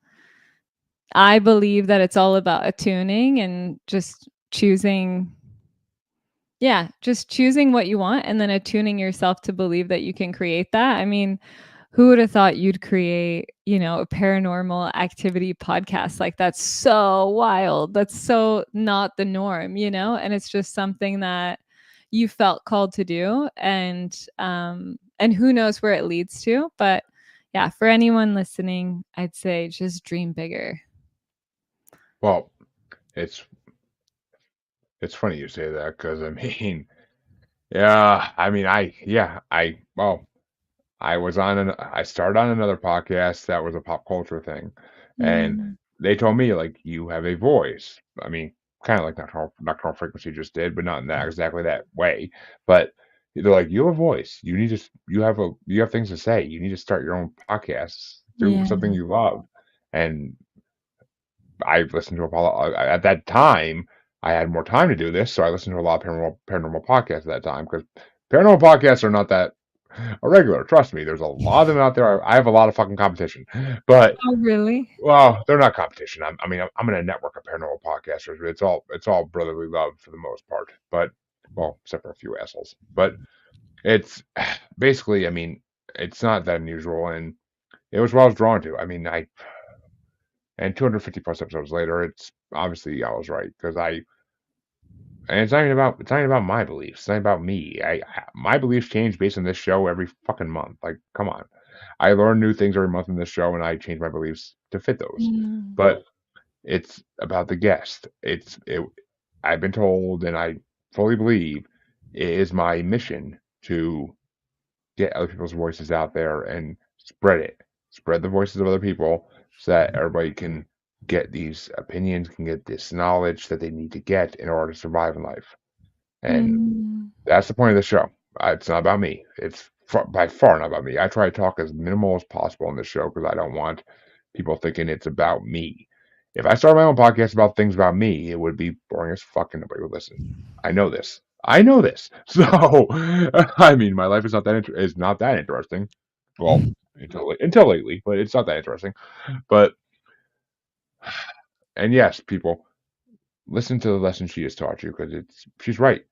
I believe that it's all about attuning and just choosing, yeah, just choosing what you want and then attuning yourself to believe that you can create that. I mean, who would have thought you'd create, a paranormal activity podcast? Like, that's so wild. That's so not the norm, and it's just something that you felt called to do, and who knows where it leads to. But yeah, for anyone listening, I'd say just dream bigger. Well, it's it's funny you say that because I mean, yeah, I mean, well, I started on another podcast that was a pop culture thing, and Mm, they told me like you have a voice. I mean, kind of like Nocturnal Frequency just did, but not in that exactly that way. But they're like, you have a voice. You need to. You have things to say. You need to start your own podcast. Do yeah. something you love. And I listened to at that time. I had more time to do this, so I listened to a lot of paranormal podcasts at that time because paranormal podcasts are not that a regular. Trust me, there's a lot of them out there. I have a lot of fucking competition, but Oh, really? well, they're not competition. I mean, I'm in a network of paranormal podcasters. But it's all brotherly love for the most part. But well, except for a few assholes. But it's basically, I mean, it's not that unusual, and it was what I was drawn to. I mean, I and 250 plus episodes later, it's obviously I was right because I and it's not even about my beliefs. It's not about me. My beliefs change based on this show every fucking month. Like, come on. I learn new things every month in this show, and I change my beliefs to fit those. Mm. But it's about the guest. I've been told, and I fully believe, it is my mission to get other people's voices out there and spread it. Spread the voices of other people so that everybody can get these opinions, can get this knowledge that they need to get in order to survive in life. And Mm. that's the point of the show. It's not about me. It's by far not about me. I try to talk as minimal as possible on this show because I don't want people thinking it's about me. If I started my own podcast about things about me, it would be boring as fuck and nobody would listen. I know this. I know this. So, I mean, my life is not that interesting. Well, until lately, but it's not that interesting. But and yes, people listen to the lesson she has taught you because she's right.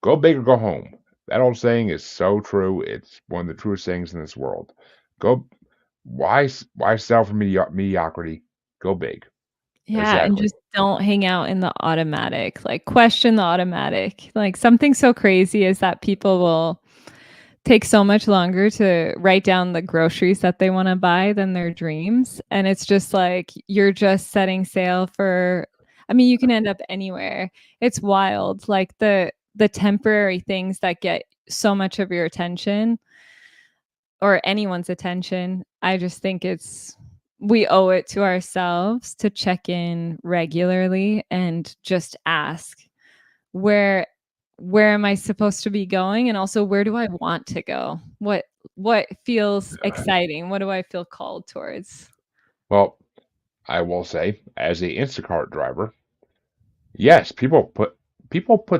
Go big or go home. That old saying is so true. It's one of the truest sayings in this world. Go. Why settle for mediocrity? Go big. Yeah, and Exactly. just don't hang out in the automatic. Like, question the automatic. Like, something so crazy is that people will take so much longer to write down the groceries that they wanna buy than their dreams, and it's just like, you're just setting sail for, I mean, you can end up anywhere. It's wild, like, the temporary things that get so much of your attention or anyone's attention. I just think we owe it to ourselves to check in regularly and just ask, where where am I supposed to be going, and also where do I want to go? What feels exciting? What do I feel called towards? Well, I will say, as a Instacart driver, yes, people put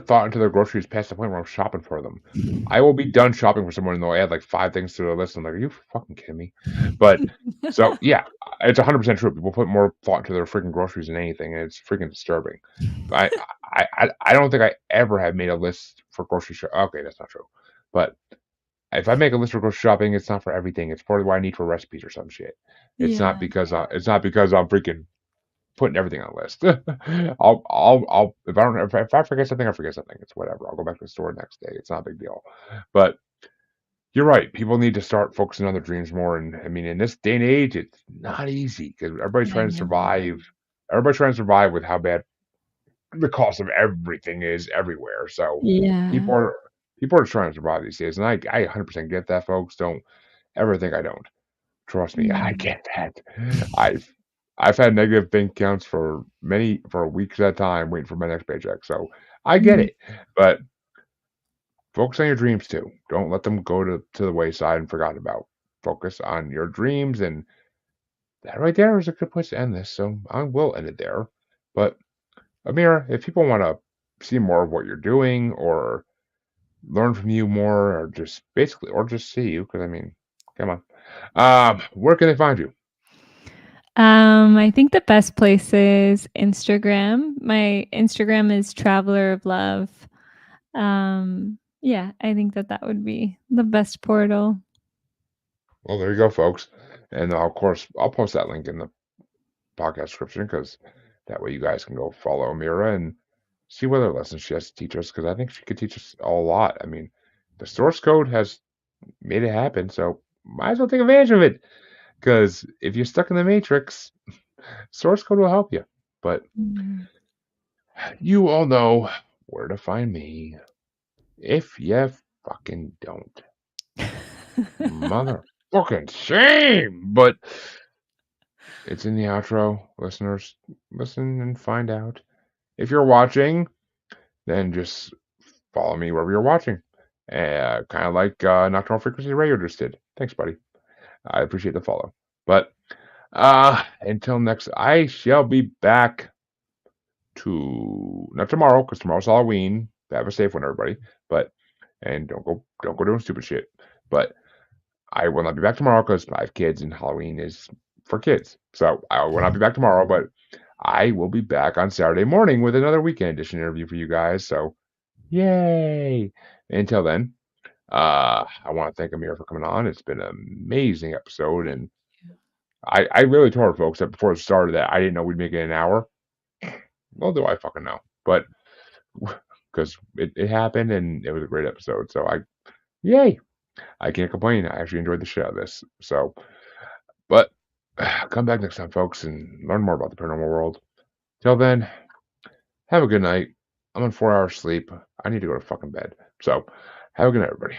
thought into their groceries past the point where I'm shopping for them. I will be done shopping for someone and they'll add like five things to their list. I'm like, are you fucking kidding me? But so yeah, it's 100% true. People put more thought into their freaking groceries than anything, and it's freaking disturbing. But I don't think I ever have made a list for grocery shop. Okay, that's not true. But if I make a list for grocery shopping, it's not for everything. It's for what I need for recipes or some shit. Yeah. It's not because I'm freaking putting everything on a list. I'll if I forget something, I forget something. It's whatever. I'll go back to the store the next day. It's not a big deal. But you're right. People need to start focusing on their dreams more. And I mean, in this day and age, it's not easy because everybody's I trying to know. survive. Everybody's trying to survive with how bad the cost of everything is everywhere. So Yeah. people are people are trying to survive these days, and I 100% get that, folks. Don't ever think I don't. Trust me, I Mm. get that. I've I've had negative bank accounts for weeks at a time waiting for my next paycheck, so I get Mm. it. But focus on your dreams too. Don't let them go to the wayside and forgotten about. Focus on your dreams, and that right there is a good place to end this. So I will end it there. But Amir, if people want to see more of what you're doing or learn from you more, or just basically, or just see you, because I mean, come on, where can they find you? I think the best place is Instagram. My Instagram is Traveler of Love. Yeah, I think that would be the best portal. Well, there you go, folks. And of course, I'll post that link in the podcast description because that way you guys can go follow Amira and see what other lessons she has to teach us because I think she could teach us a lot. I mean, the source code has made it happen, so might as well take advantage of it because if you're stuck in the matrix, source code will help you. But Mhm. you all know where to find me if you fucking don't. Motherfucking shame! But it's in the outro. Listeners, listen and find out. If you're watching, then just follow me wherever you're watching. Kind of like Nocturnal Frequency Radio just did. Thanks, buddy. I appreciate the follow. But until next, I shall be back to not tomorrow because tomorrow's Halloween. Have a safe one, everybody. But and don't go doing stupid shit. But I will not be back tomorrow because I have kids and Halloween is for kids. So I will not be back tomorrow, but I will be back on Saturday morning with another weekend edition interview for you guys. So yay! Until then, I want to thank Amir for coming on. It's been an amazing episode, and I really told her folks that before it started that I didn't know we'd make it an hour. Well, do I fucking know? But because it happened and it was a great episode, so yay! I can't complain. I actually enjoyed the shit out of this. So, but come back next time, folks, and learn more about the paranormal world. Till then, have a good night. I'm on 4 hours sleep. I need to go to fucking bed. So, have a good night, everybody.